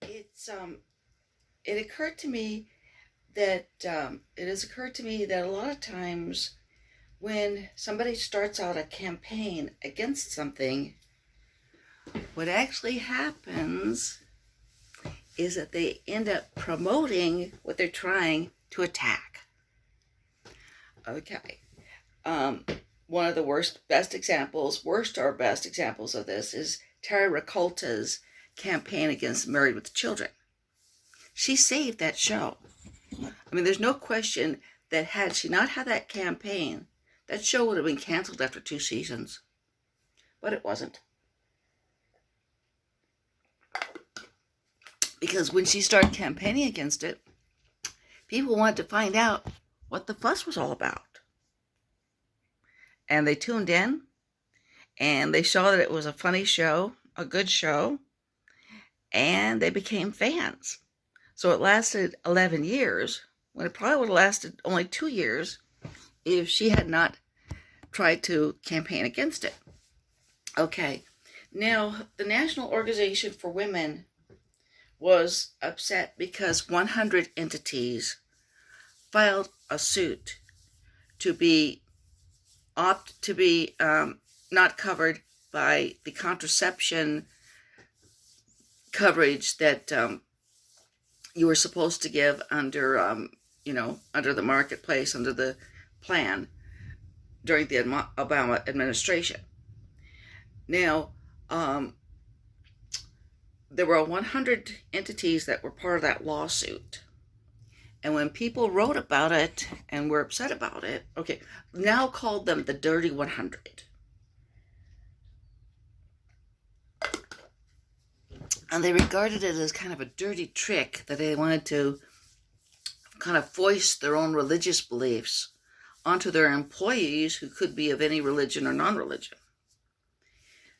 it's it occurred to me that it has occurred to me that a lot of times when somebody starts out a campaign against something, what actually happens is that they end up promoting what they're trying to attack. Okay. One of the worst or best examples of this is Terry Ricolta's campaign against Married with Children. She saved that show. I mean, there's no question that had she not had that campaign, that show would have been canceled after 2 seasons. But it wasn't. Because when she started campaigning against it, people wanted to find out what the fuss was all about. And they tuned in, and they saw that it was a funny show, a good show, and they became fans. So it lasted 11 years, when it probably would have lasted only 2 years if she had not tried to campaign against it. Okay, now the National Organization for Women was upset because 100 entities filed a suit to be not covered by the contraception coverage that you were supposed to give under under the marketplace, under the plan during the Obama administration. Now, there were 100 entities that were part of that lawsuit. And when people wrote about it and were upset about it, okay, now called them the Dirty 100. And they regarded it as kind of a dirty trick that they wanted to kind of foist their own religious beliefs onto their employees who could be of any religion or non-religion.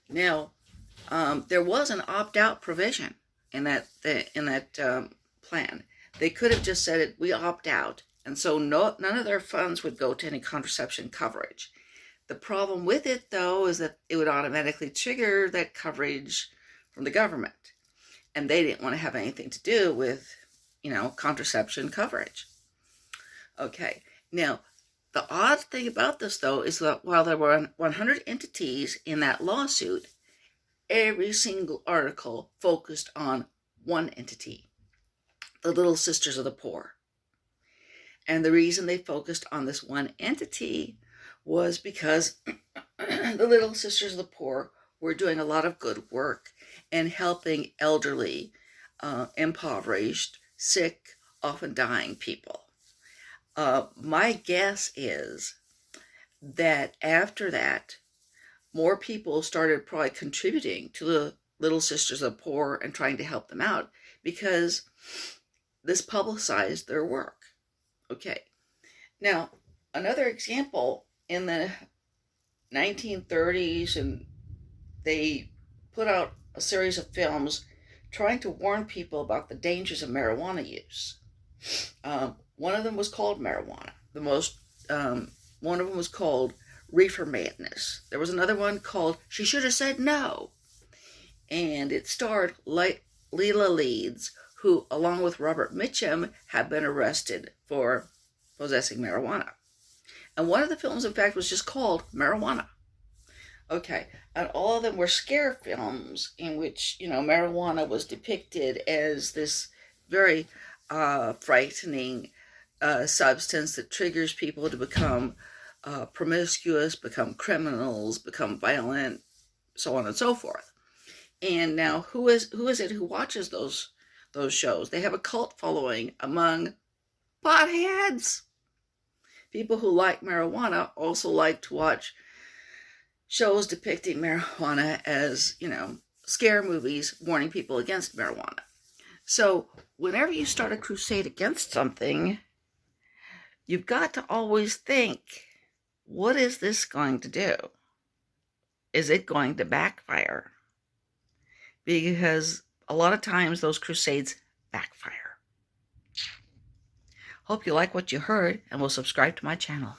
Now, there was an opt-out provision in that plan. They could have just said it, we opt out, and so none of their funds would go to any contraception coverage. The problem with it, though, is that it would automatically trigger that coverage from the government, and they didn't want to have anything to do with, contraception coverage. Okay, now, the odd thing about this, though, is that while there were 100 entities in that lawsuit, every single article focused on one entity, the Little Sisters of the Poor. And the reason they focused on this one entity was because the Little Sisters of the Poor were doing a lot of good work and helping elderly, impoverished, sick, often dying people. My guess is that after that, more people started probably contributing to the Little Sisters of the Poor and trying to help them out because this publicized their work. Okay. Now, another example, in the 1930s, and they put out a series of films trying to warn people about the dangers of marijuana use. One of them was called Marijuana. One of them was called Reefer Madness. There was another one called She Should Have Said No. And it starred Leela Leeds, who, along with Robert Mitchum, had been arrested for possessing marijuana. And one of the films, in fact, was just called Marijuana. Okay, and all of them were scare films in which, marijuana was depicted as this very frightening substance that triggers people to become promiscuous, become criminals, become violent, so on and so forth. And now, who is it who watches those shows? They have a cult following among potheads. People who like marijuana also like to watch shows depicting marijuana as, scare movies warning people against marijuana. So whenever you start a crusade against something, you've got to always think, what is this going to do? Is it going to backfire? Because a lot of times those crusades backfire. Hope you like what you heard, and will subscribe to my channel.